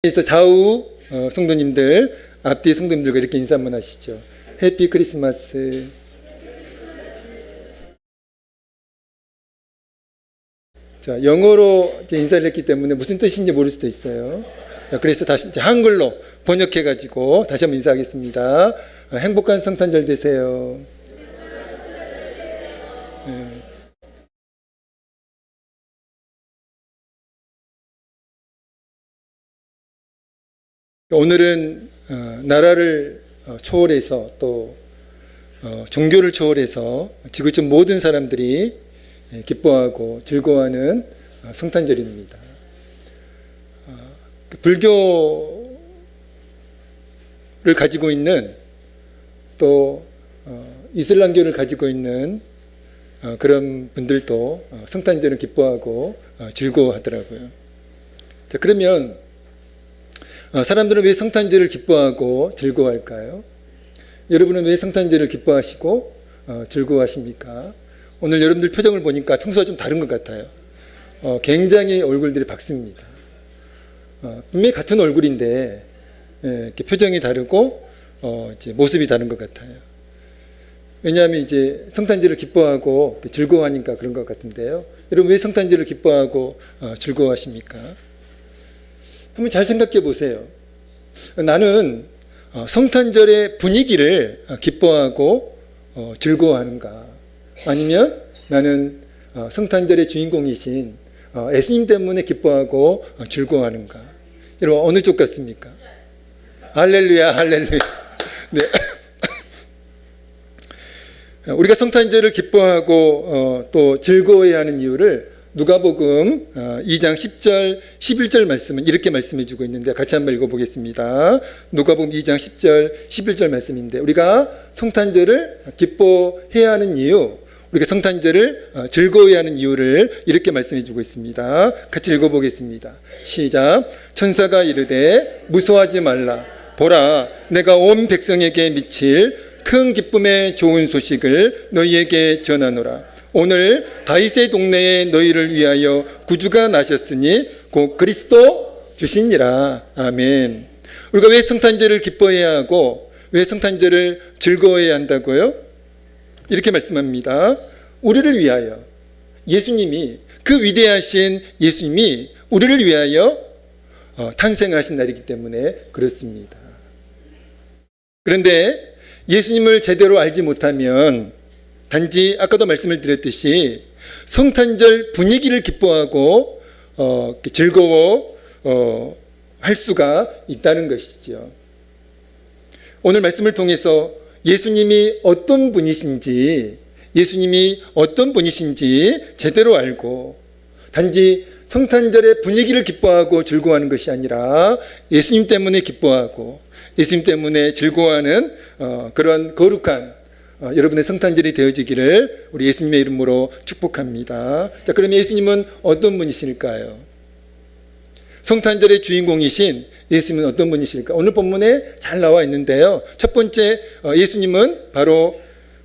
그래서 좌우 성도님들, 앞뒤 성도님들과 이렇게 인사 한번 하시죠. 해피 크리스마스. 자, 영어로 이제 인사를 했기 때문에 무슨 뜻인지 모를 수도 있어요. 자, 그래서 다시 이제 한글로 번역해가지고 다시 한번 인사하겠습니다. 행복한 성탄절 되세요. 네. 오늘은 나라를 초월해서 또 종교를 초월해서 지구촌 모든 사람들이 기뻐하고 즐거워하는 성탄절입니다. 불교를 가지고 있는 또 이슬람교를 가지고 있는 그런 분들도 성탄절을 기뻐하고 즐거워하더라고요. 자, 그러면 사람들은 왜 성탄절을 기뻐하고 즐거워할까요? 여러분은 왜 성탄절을 기뻐하시고 즐거워하십니까? 오늘 여러분들 표정을 보니까 평소와 좀 다른 것 같아요. 굉장히 얼굴들이 밝습니다. 분명히 같은 얼굴인데 이렇게 표정이 다르고 이제 모습이 다른 것 같아요. 왜냐하면 이제 성탄절을 기뻐하고 즐거워하니까 그런 것 같은데요. 여러분 왜 성탄절을 기뻐하고 즐거워하십니까? 한번 잘 생각해 보세요. 나는 성탄절의 분위기를 기뻐하고 즐거워하는가? 아니면 나는 성탄절의 주인공이신 예수님 때문에 기뻐하고 즐거워하는가? 여러분 어느 쪽 같습니까? 할렐루야, 할렐루야. 네. 우리가 성탄절을 기뻐하고 또 즐거워해야 하는 이유를 누가복음 2장 10절, 11절 말씀은 이렇게 말씀해 주고 있는데 같이 한번 읽어보겠습니다. 누가복음 2장 10절, 11절 말씀인데 우리가 성탄절을 기뻐해야 하는 이유, 우리가 성탄절을 즐거워해야 하는 이유를 이렇게 말씀해 주고 있습니다. 같이 읽어보겠습니다. 시작. 천사가 이르되 무서워하지 말라. 보라, 내가 온 백성에게 미칠 큰 기쁨의 좋은 소식을 너희에게 전하노라. 오늘 다윗의 동네에 너희를 위하여 구주가 나셨으니 곧 그리스도 주시니라. 아멘. 우리가 왜 성탄절을 기뻐해야 하고 왜 성탄절을 즐거워해야 한다고요? 이렇게 말씀합니다. 우리를 위하여 예수님이, 그 위대하신 예수님이 우리를 위하여 탄생하신 날이기 때문에 그렇습니다. 그런데 예수님을 제대로 알지 못하면 단지 아까도 말씀을 드렸듯이 성탄절 분위기를 기뻐하고 즐거워 할 수가 있다는 것이죠. 오늘 말씀을 통해서 예수님이 어떤 분이신지 제대로 알고 단지 성탄절의 분위기를 기뻐하고 즐거워하는 것이 아니라 예수님 때문에 기뻐하고 예수님 때문에 즐거워하는 그런 거룩한 여러분의 성탄절이 되어지기를 우리 예수님의 이름으로 축복합니다. 자, 그럼 예수님은 어떤 분이실까요? 성탄절의 주인공이신 예수님은 어떤 분이실까? 오늘 본문에 잘 나와 있는데요. 첫 번째 예수님은 바로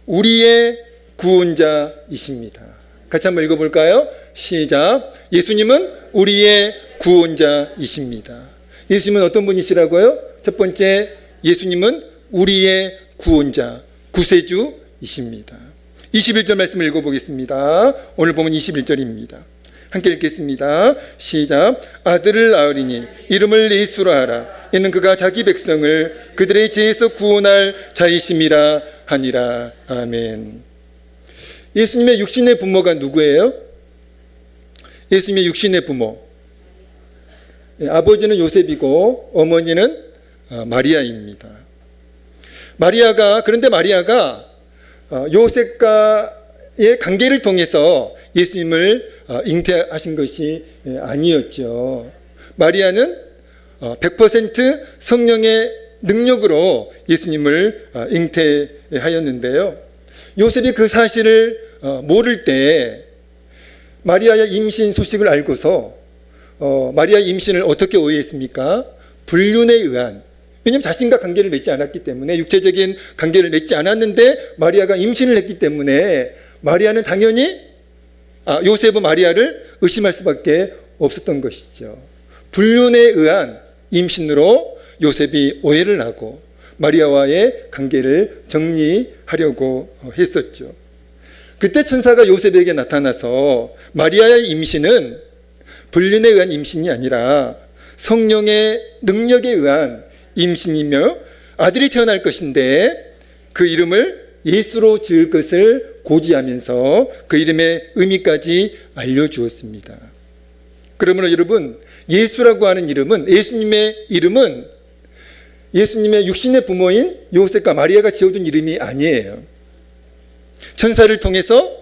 우리의 구원자이십니다. 같이 한번 읽어볼까요? 시작. 예수님은 우리의 구원자이십니다. 예수님은 어떤 분이시라고요? 첫 번째, 예수님은 우리의 구원자, 구세주이십니다. 21절 말씀을 읽어보겠습니다. 오늘 보면 21절입니다. 함께 읽겠습니다. 시작. 아들을 낳으리니 이름을 예수라 하라. 이는 그가 자기 백성을 그들의 죄에서 구원할 자이심이라 하니라. 아멘. 예수님의 육신의 부모가 누구예요? 예수님의 육신의 부모, 아버지는 요셉이고 어머니는 마리아입니다. 그런데 마리아가 요셉과의 관계를 통해서 예수님을 잉태하신 것이 아니었죠. 마리아는 100% 성령의 능력으로 예수님을 잉태하였는데요. 요셉이 그 사실을 모를 때 마리아의 임신 소식을 알고서 마리아의 임신을 어떻게 오해했습니까? 불륜에 의한, 왜냐하면 자신과 관계를 맺지 않았기 때문에, 육체적인 관계를 맺지 않았는데 마리아가 임신을 했기 때문에 마리아는 당연히 요셉은 마리아를 의심할 수밖에 없었던 것이죠. 불륜에 의한 임신으로 요셉이 오해를 하고 마리아와의 관계를 정리하려고 했었죠. 그때 천사가 요셉에게 나타나서 마리아의 임신은 불륜에 의한 임신이 아니라 성령의 능력에 의한 임신이며 아들이 태어날 것인데 그 이름을 예수로 지을 것을 고지하면서 그 이름의 의미까지 알려주었습니다. 그러므로 여러분, 예수라고 하는 이름은, 예수님의 이름은 예수님의 육신의 부모인 요셉과 마리아가 지어둔 이름이 아니에요. 천사를 통해서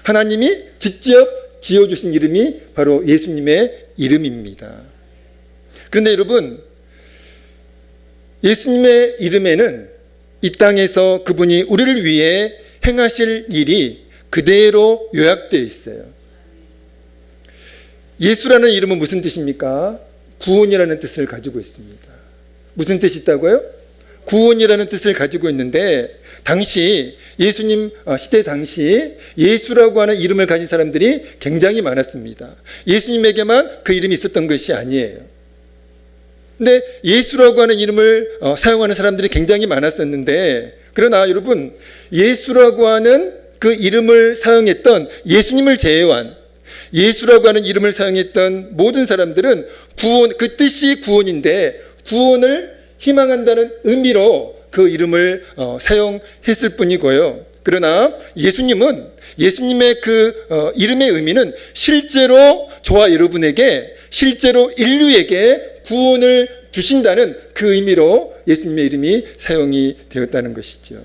하나님이 직접 지어주신 이름이 바로 예수님의 이름입니다. 그런데 여러분, 예수님의 이름에는 이 땅에서 그분이 우리를 위해 행하실 일이 그대로 요약되어 있어요. 예수라는 이름은 무슨 뜻입니까? 구원이라는 뜻을 가지고 있습니다. 무슨 뜻이 있다고요? 구원이라는 뜻을 가지고 있는데, 당시 예수님 시대 당시 예수라고 하는 이름을 가진 사람들이 굉장히 많았습니다. 예수님에게만 그 이름이 있었던 것이 아니에요. 근데 예수라고 하는 이름을 사용하는 사람들이 굉장히 많았었는데, 그러나 여러분, 예수라고 하는 그 이름을 사용했던 예수님을 제외한 예수라고 하는 이름을 사용했던 모든 사람들은 구원, 그 뜻이 구원인데 구원을 희망한다는 의미로 그 이름을 사용했을 뿐이고요. 그러나 예수님은, 예수님의 그 이름의 의미는 실제로 저와 여러분에게, 실제로 인류에게 구원을 주신다는 그 의미로 예수님의 이름이 사용이 되었다는 것이죠.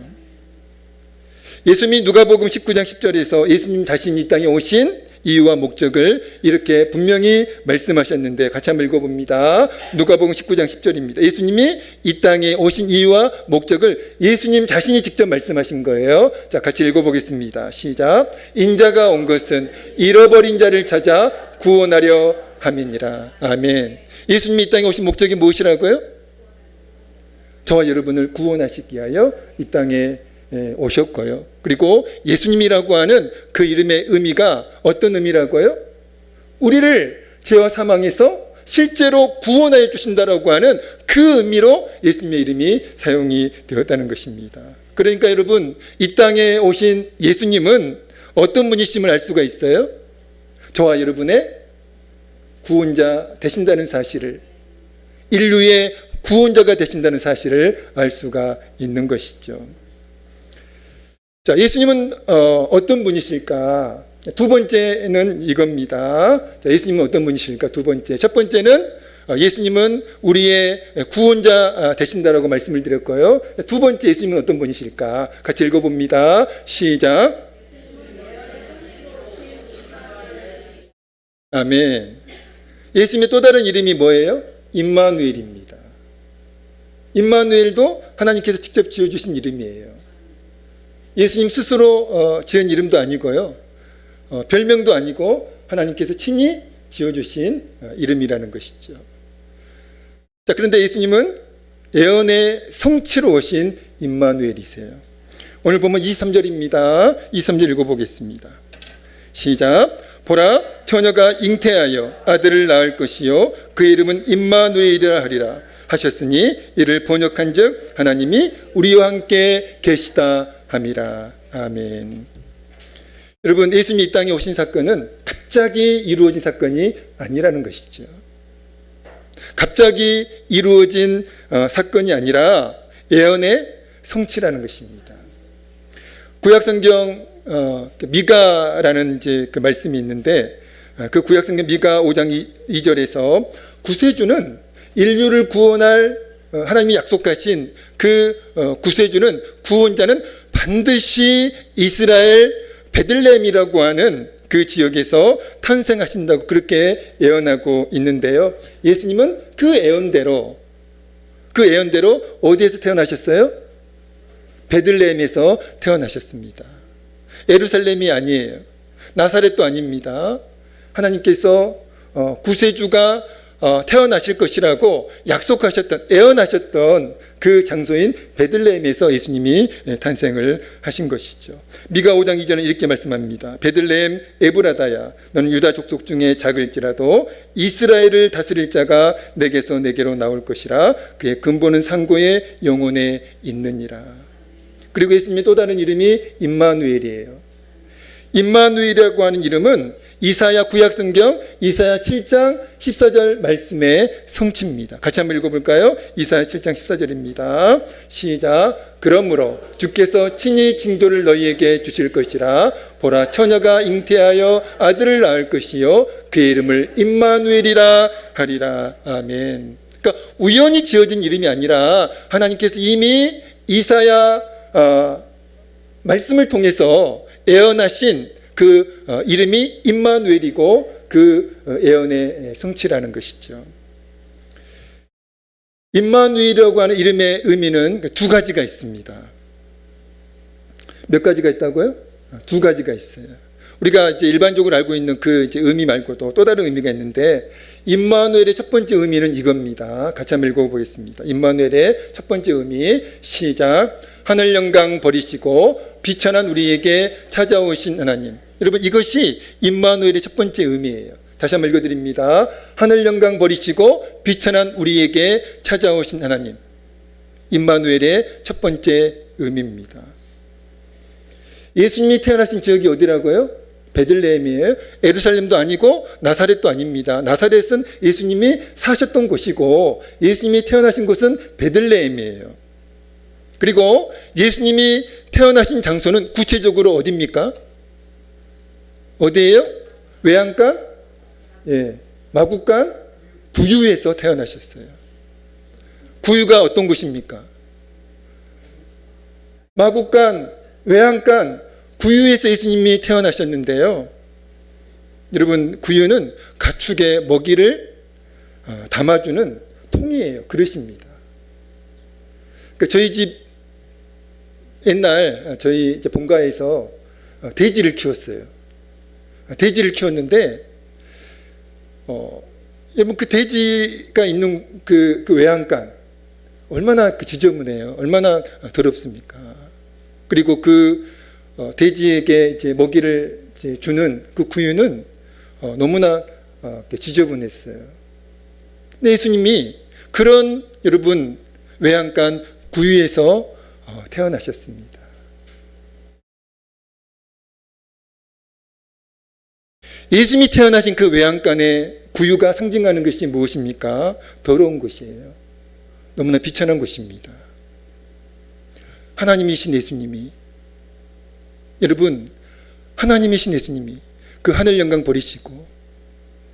예수님이 누가복음 19장 10절에서 예수님 자신이 이 땅에 오신 이유와 목적을 이렇게 분명히 말씀하셨는데, 같이 한번 읽어봅니다. 누가복음 19장 10절입니다. 예수님이 이 땅에 오신 이유와 목적을 예수님 자신이 직접 말씀하신 거예요. 자, 같이 읽어보겠습니다. 시작. 인자가 온 것은 잃어버린 자를 찾아 구원하려 함이니라. 아멘. 예수님이 이 땅에 오신 목적이 무엇이라고요? 저와 여러분을 구원하시기 위하여 이 땅에 오셨고요. 그리고 예수님이라고 하는 그 이름의 의미가 어떤 의미라고요? 우리를 죄와 사망에서 실제로 구원하여 주신다라고 하는 그 의미로 예수님의 이름이 사용이 되었다는 것입니다. 그러니까 여러분, 이 땅에 오신 예수님은 어떤 분이심을 알 수가 있어요? 저와 여러분의 구원자 되신다는 사실을, 인류의 구원자가 되신다는 사실을 알 수가 있는 것이죠. 자, 예수님은 어떤 분이실까? 두 번째는 이겁니다. 자, 예수님은 어떤 분이실까? 두 번째. 첫 번째는 예수님은 우리의 구원자 되신다라고 말씀을 드렸고요. 두 번째, 예수님은 어떤 분이실까? 같이 읽어봅니다. 시작. 아멘. 예수님의 또 다른 이름이 뭐예요? 임마누엘입니다. 임마누엘도 하나님께서 직접 지어주신 이름이에요. 예수님 스스로 지은 이름도 아니고요, 별명도 아니고 하나님께서 친히 지어주신 이름이라는 것이죠. 자, 그런데 예수님은 예언의 성취로 오신 임마누엘이세요. 오늘 보면 23절입니다. 23절 읽어보겠습니다. 시작. 보라, 처녀가 잉태하여 아들을 낳을 것이요 그의 이름은 임마누엘이라 하리라 하셨으니 이를 번역한즉 하나님이 우리와 함께 계시다 함이라. 아멘. 여러분, 예수님이 이 땅에 오신 사건은 갑자기 이루어진 사건이 아니라는 것이죠. 갑자기 이루어진 사건이 아니라 예언의 성취라는 것입니다. 구약성경 미가라는 이제 그 말씀이 있는데, 그 구약성경 미가 5장 2절에서 구세주는 인류를 구원할 하나님이 약속하신 그 구세주는, 구원자는 반드시 이스라엘 베들레헴이라고 하는 그 지역에서 탄생하신다고 그렇게 예언하고 있는데요. 예수님은 그 예언대로 어디에서 태어나셨어요? 베들레헴에서 태어나셨습니다. 예루살렘이 아니에요. 나사렛도 아닙니다. 하나님께서 구세주가 태어나실 것이라고 약속하셨던, 예언하셨던 그 장소인 베들레헴에서 예수님이 탄생을 하신 것이죠. 미가 5장 2절은 이렇게 말씀합니다. 베들레헴 에브라다야, 너는 유다 족속 중에 작을지라도 이스라엘을 다스릴 자가 내게서 내게로 나올 것이라. 그의 근본은 상고의 영혼에 있느니라. 그리고 예수님의 또 다른 이름이 임마누엘이에요. 임마누엘이라고 하는 이름은 이사야 구약성경 이사야 7장 14절 말씀의 성취입니다. 같이 한번 읽어볼까요? 이사야 7장 14절입니다. 시작. 그러므로 주께서 친히 징조를 너희에게 주실 것이라. 보라, 처녀가 잉태하여 아들을 낳을 것이요 그의 이름을 임마누엘이라 하리라. 아멘. 그러니까 우연히 지어진 이름이 아니라 하나님께서 이미 이사야 말씀을 통해서 예언하신 그 이름이 임마누엘이고 그 예언의 성취라는 것이죠. 임마누엘이라고 하는 이름의 의미는 두 가지가 있습니다. 몇 가지가 있다고요? 두 가지가 있어요. 우리가 이제 일반적으로 알고 있는 그 이제 의미 말고도 또 다른 의미가 있는데, 임마누엘의 첫 번째 의미는 이겁니다. 같이 한번 읽어보겠습니다. 임마누엘의 첫 번째 의미, 시작. 하늘 영광 버리시고 비천한 우리에게 찾아오신 하나님. 여러분, 이것이 임마누엘의 첫 번째 의미예요. 다시 한번 읽어드립니다. 하늘 영광 버리시고 비천한 우리에게 찾아오신 하나님. 임마누엘의 첫 번째 의미입니다. 예수님이 태어나신 지역이 어디라고요? 베들레헴이에요. 예루살렘도 아니고 나사렛도 아닙니다. 나사렛은 예수님이 사셨던 곳이고 예수님이 태어나신 곳은 베들레헴이에요. 그리고 예수님이 태어나신 장소는 구체적으로 어디입니까? 어디예요? 외양간? 예, 마구간? 구유에서 태어나셨어요. 구유가 어떤 곳입니까? 마구간, 외양간, 구유에서 예수님이 태어나셨는데요. 여러분, 구유는 가축의 먹이를 담아주는 통이에요. 그릇입니다. 그러니까 저희 집 옛날 저희 이제 본가에서 돼지를 키웠어요. 돼지를 키웠는데 여러분, 그 돼지가 있는 그 외양간 얼마나 지저분해요. 얼마나 더럽습니까? 그리고 그 돼지에게 이제 먹이를 이제 주는 그 구유는 너무나 지저분했어요. 근데 예수님이 그런 여러분 외양간 구유에서 태어나셨습니다. 예수님이 태어나신 그 외양간의 구유가 상징하는 것이 무엇입니까? 더러운 곳이에요. 너무나 비천한 곳입니다. 하나님이신 예수님이, 여러분, 하나님이신 예수님이 그 하늘 영광 버리시고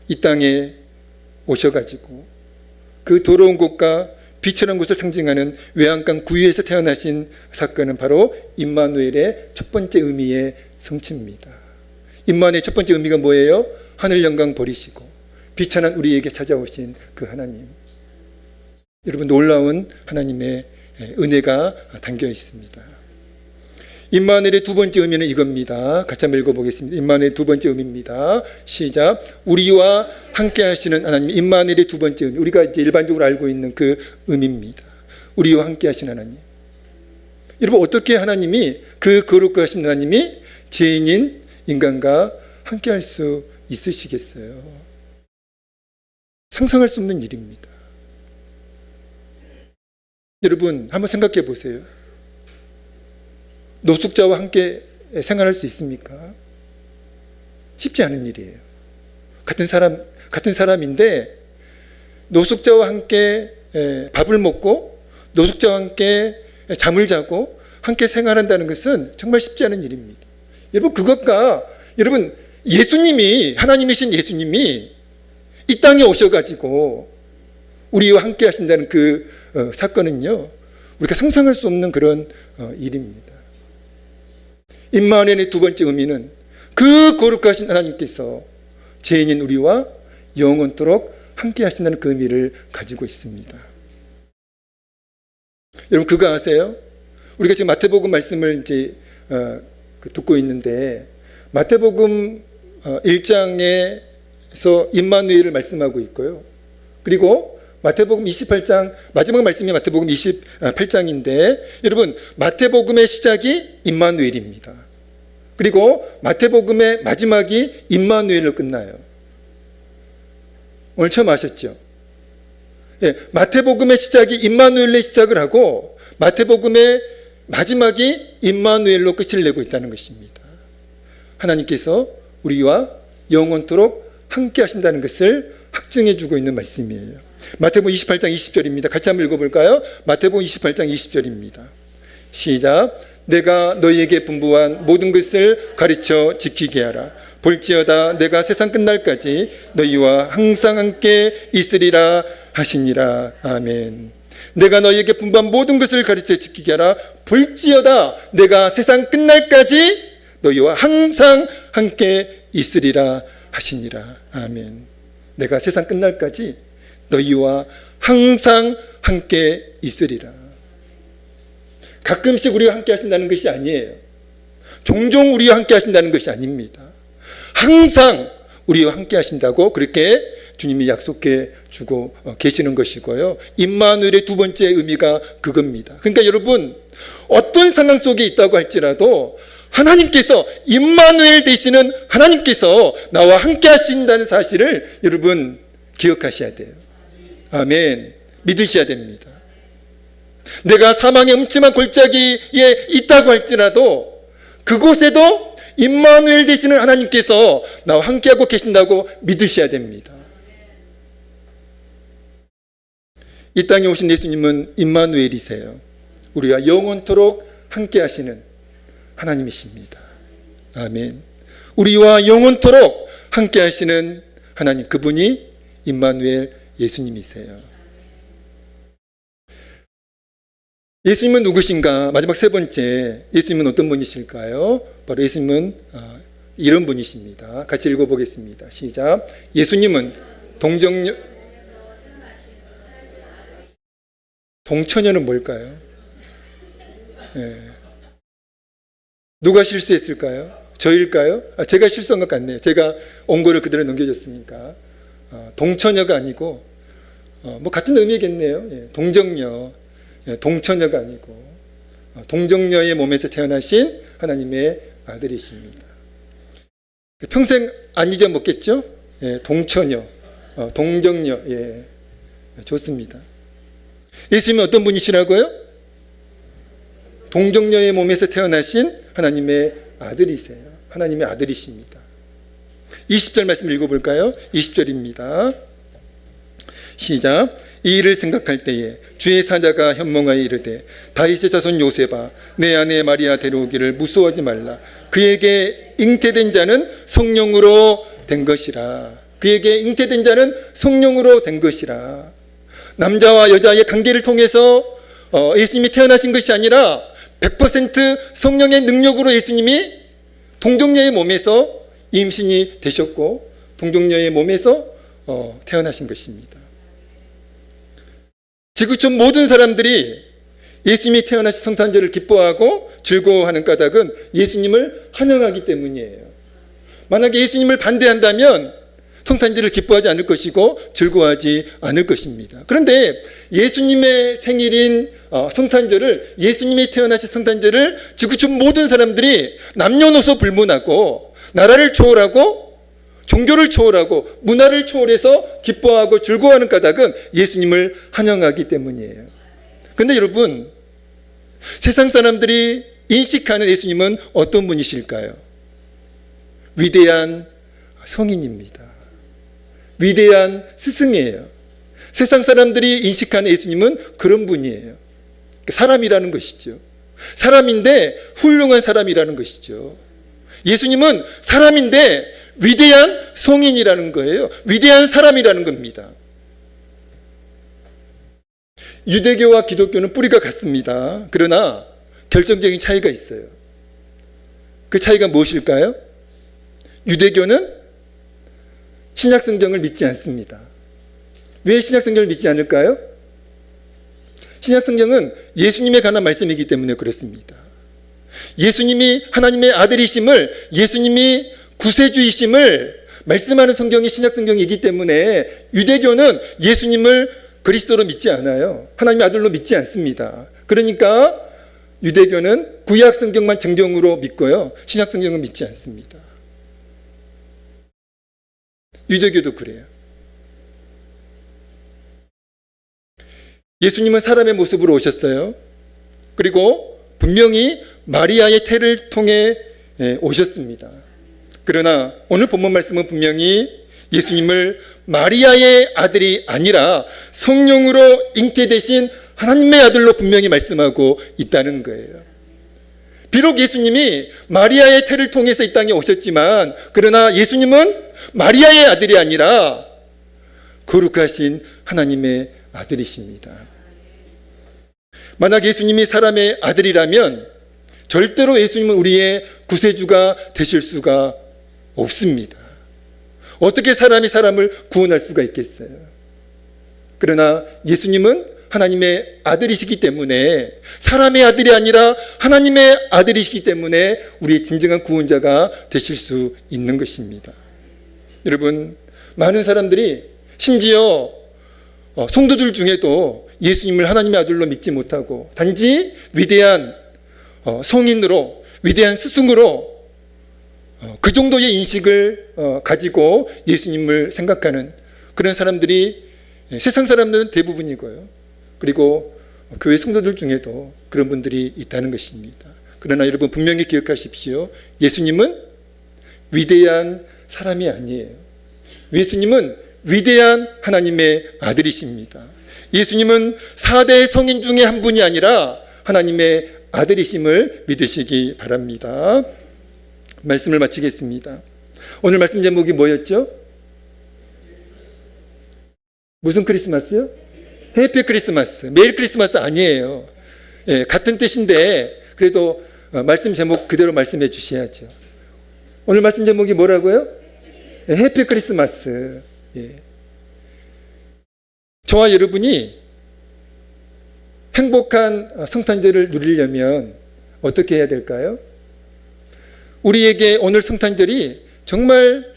이 땅에 오셔가지고 그 더러운 곳과 비천한 곳을 상징하는 외양간 구유에서 태어나신 사건은 바로 임마누엘의 첫 번째 의미의 성취입니다. 임마누엘의 첫 번째 의미가 뭐예요? 하늘 영광 버리시고 비천한 우리에게 찾아오신 그 하나님. 여러분, 놀라운 하나님의 은혜가 담겨 있습니다. 임마누엘의 두 번째 의미는 이겁니다. 같이 한번 읽어보겠습니다. 임마누엘의 두 번째 의미입니다. 시작. 우리와 함께 하시는 하나님. 임마누엘의 두 번째 의미, 우리가 이제 일반적으로 알고 있는 그 의미입니다. 우리와 함께 하시는 하나님. 여러분, 어떻게 하나님이, 그 거룩하신 하나님이 죄인인 인간과 함께 할 수 있으시겠어요? 상상할 수 없는 일입니다. 여러분, 한번 생각해 보세요. 노숙자와 함께 생활할 수 있습니까? 쉽지 않은 일이에요. 같은 사람인데 노숙자와 함께 밥을 먹고 노숙자와 함께 잠을 자고 함께 생활한다는 것은 정말 쉽지 않은 일입니다. 여러분, 그것과 여러분, 예수님이, 하나님이신 예수님이 이 땅에 오셔가지고 우리와 함께 하신다는 그 사건은요, 우리가 상상할 수 없는 그런 일입니다. 임마누엘의 두 번째 의미는 그 거룩하신 하나님께서 죄인인 우리와 영원토록 함께 하신다는 그 의미를 가지고 있습니다. 여러분, 그거 아세요? 우리가 지금 마태복음 말씀을 이제 듣고 있는데, 마태복음 1장에서 임마누엘을 말씀하고 있고요. 그리고 마태복음 28장, 마지막 말씀이 마태복음 28장인데 여러분, 마태복음의 시작이 임마누엘입니다. 그리고 마태복음의 마지막이 임마누엘로 끝나요. 오늘 처음 아셨죠? 예, 마태복음의 시작이 임마누엘로 시작을 하고 마태복음의 마지막이 임마누엘로 끝을 내고 있다는 것입니다. 하나님께서 우리와 영원토록 함께 하신다는 것을 확증해 주고 있는 말씀이에요. 마태복음 28장 20절입니다. 같이 한번 읽어볼까요? 마태복음 28장 20절입니다. 시작. 내가 너희에게 분부한 모든 것을 가르쳐 지키게 하라. 볼지어다 내가 세상 끝날까지 너희와 항상 함께 있으리라 하시니라. 아멘. 내가 너희에게 분부한 모든 것을 가르쳐 지키게 하라. 볼지어다 내가 세상 끝날까지 너희와 항상 함께 있으리라 하시니라. 아멘. 내가 세상 끝날까지 너희와 항상 함께 있으리라. 가끔씩 우리와 함께 하신다는 것이 아니에요. 종종 우리와 함께 하신다는 것이 아닙니다. 항상 우리와 함께 하신다고 그렇게 주님이 약속해 주고 계시는 것이고요. 임마누엘의 두 번째 의미가 그겁니다. 그러니까 여러분, 어떤 상황 속에 있다고 할지라도 하나님께서, 임마누엘 되시는 하나님께서 나와 함께 하신다는 사실을 여러분 기억하셔야 돼요. 아멘. 믿으셔야 됩니다. 내가 사망의 음침한 골짜기에 있다고 할지라도 그곳에도 임마누엘 되시는 하나님께서 나와 함께하고 계신다고 믿으셔야 됩니다. 이 땅에 오신 예수님은 임마누엘이세요. 우리와 영원토록 함께 하시는 하나님이십니다. 아멘. 우리와 영원토록 함께 하시는 하나님, 그분이 임마누엘 예수님이세요. 예수님은 누구신가? 마지막 세 번째, 예수님은 어떤 분이실까요? 바로 예수님은 이런 분이십니다. 같이 읽어보겠습니다. 시작. 예수님은 동처녀는 뭘까요? 네. 누가 실수했을까요? 저일까요? 제가 실수한 것 같네요. 제가 온거를 그대로 넘겨줬으니까. 동처녀가 아니고 뭐 같은 의미겠네요. 예, 동정녀. 예, 동처녀가 아니고 동정녀의 몸에서 태어나신 하나님의 아들이십니다. 평생 안 잊어먹겠죠? 예, 동처녀, 동정녀. 예, 좋습니다. 예수님은 어떤 분이시라고요? 동정녀의 몸에서 태어나신 하나님의 아들이세요. 하나님의 아들이십니다. 20절 말씀 읽어볼까요? 20절입니다. 시작. 이 일을 생각할 때에 주의 사자가 현몽하여 이르되 다윗의 자손 요셉아, 내 아내 마리아 데려오기를 무서워하지 말라. 그에게 잉태된 자는 성령으로 된 것이라. 그에게 잉태된 자는 성령으로 된 것이라. 남자와 여자의 관계를 통해서 예수님이 태어나신 것이 아니라 100% 성령의 능력으로 예수님이 동정녀의 몸에서 임신이 되셨고 동정녀의 몸에서 태어나신 것입니다. 지구촌 모든 사람들이 예수님이 태어나신 성탄절을 기뻐하고 즐거워하는 까닭은 예수님을 환영하기 때문이에요. 만약에 예수님을 반대한다면 성탄절을 기뻐하지 않을 것이고 즐거워하지 않을 것입니다. 그런데 예수님의 생일인 성탄절을, 예수님이 태어나신 성탄절을 지구촌 모든 사람들이 남녀노소 불문하고 나라를 초월하고 종교를 초월하고 문화를 초월해서 기뻐하고 즐거워하는 까닭은 예수님을 환영하기 때문이에요. 그런데 여러분, 세상 사람들이 인식하는 예수님은 어떤 분이실까요? 위대한 성인입니다. 위대한 스승이에요. 세상 사람들이 인식하는 예수님은 그런 분이에요. 사람이라는 것이죠. 사람인데 훌륭한 사람이라는 것이죠. 예수님은 사람인데 위대한 성인이라는 거예요. 위대한 사람이라는 겁니다. 유대교와 기독교는 뿌리가 같습니다. 그러나 결정적인 차이가 있어요. 그 차이가 무엇일까요? 유대교는 신약성경을 믿지 않습니다. 왜 신약성경을 믿지 않을까요? 신약성경은 예수님에 관한 말씀이기 때문에 그렇습니다. 예수님이 하나님의 아들이심을, 예수님이 구세주이심을 말씀하는 성경이 신약 성경이기 때문에 유대교는 예수님을 그리스도로 믿지 않아요. 하나님의 아들로 믿지 않습니다. 그러니까 유대교는 구약 성경만 정경으로 믿고요. 신약 성경은 믿지 않습니다. 유대교도 그래요. 예수님은 사람의 모습으로 오셨어요. 그리고 분명히 마리아의 태를 통해 오셨습니다. 그러나 오늘 본문 말씀은 분명히 예수님을 마리아의 아들이 아니라 성령으로 잉태되신 하나님의 아들로 분명히 말씀하고 있다는 거예요. 비록 예수님이 마리아의 태를 통해서 이 땅에 오셨지만 그러나 예수님은 마리아의 아들이 아니라 거룩하신 하나님의 아들이십니다. 만약 예수님이 사람의 아들이라면 절대로 예수님은 우리의 구세주가 되실 수가 없습니다. 어떻게 사람이 사람을 구원할 수가 있겠어요? 그러나 예수님은 하나님의 아들이시기 때문에 사람의 아들이 아니라 하나님의 아들이시기 때문에 우리의 진정한 구원자가 되실 수 있는 것입니다. 여러분, 많은 사람들이 심지어 성도들 중에도 예수님을 하나님의 아들로 믿지 못하고 단지 위대한 성인으로 위대한 스승으로 그 정도의 인식을 가지고 예수님을 생각하는 그런 사람들이 세상 사람들은 대부분이고요. 그리고 교회 성도들 중에도 그런 분들이 있다는 것입니다. 그러나 여러분 분명히 기억하십시오. 예수님은 위대한 사람이 아니에요. 예수님은 위대한 하나님의 아들이십니다. 예수님은 4대 성인 중에 한 분이 아니라 하나님의 아들이심을 믿으시기 바랍니다. 말씀을 마치겠습니다. 오늘 말씀 제목이 뭐였죠? 무슨 크리스마스요? 해피 크리스마스. 메리 크리스마스 아니에요. 같은 뜻인데 그래도 말씀 제목 그대로 말씀해 주셔야죠. 오늘 말씀 제목이 뭐라고요? 해피 크리스마스. 저와 여러분이 행복한 성탄절을 누리려면 어떻게 해야 될까요? 우리에게 오늘 성탄절이 정말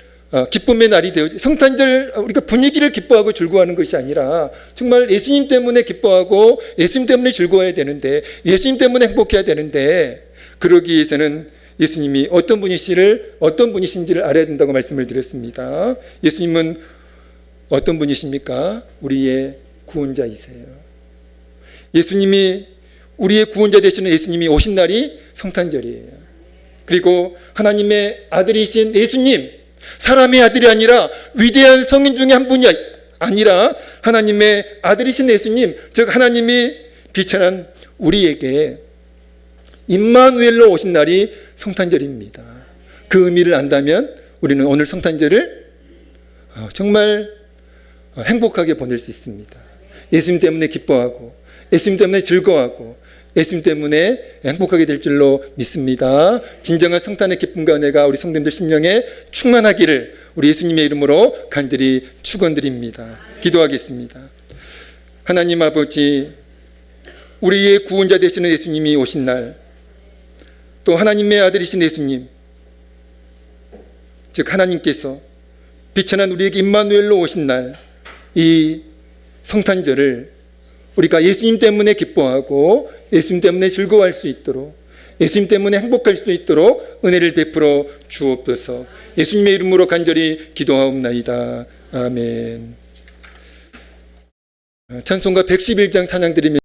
기쁨의 날이 되어 성탄절 우리가 분위기를 기뻐하고 즐거워하는 것이 아니라 정말 예수님 때문에 기뻐하고 예수님 때문에 즐거워해야 되는데 예수님 때문에 행복해야 되는데 그러기 위해서는 예수님이 어떤 분이신지를 알아야 된다고 말씀을 드렸습니다. 예수님은 어떤 분이십니까? 우리의 구원자이세요. 예수님이 우리의 구원자 되시는 예수님이 오신 날이 성탄절이에요. 그리고 하나님의 아들이신 예수님, 사람의 아들이 아니라 위대한 성인 중에 한 분이 아니라 하나님의 아들이신 예수님, 즉 하나님이 비천한 우리에게 임마누엘로 오신 날이 성탄절입니다. 그 의미를 안다면 우리는 오늘 성탄절을 정말 행복하게 보낼 수 있습니다. 예수님 때문에 기뻐하고 예수님 때문에 즐거워하고 예수님 때문에 행복하게 될 줄로 믿습니다. 진정한 성탄의 기쁨과 은혜가 우리 성도님들 심령에 충만하기를 우리 예수님의 이름으로 간절히 축원드립니다. 기도하겠습니다. 하나님 아버지, 우리의 구원자 되시는 예수님이 오신 날, 또 하나님의 아들이신 예수님, 즉 하나님께서 비천한 우리에게 임마누엘로 오신 날, 이 성탄절을 우리가 예수님 때문에 기뻐하고 예수님 때문에 즐거워할 수 있도록 예수님 때문에 행복할 수 있도록 은혜를 베풀어 주옵소서. 예수님의 이름으로 간절히 기도하옵나이다. 아멘. 찬송가 111장 찬양 드리며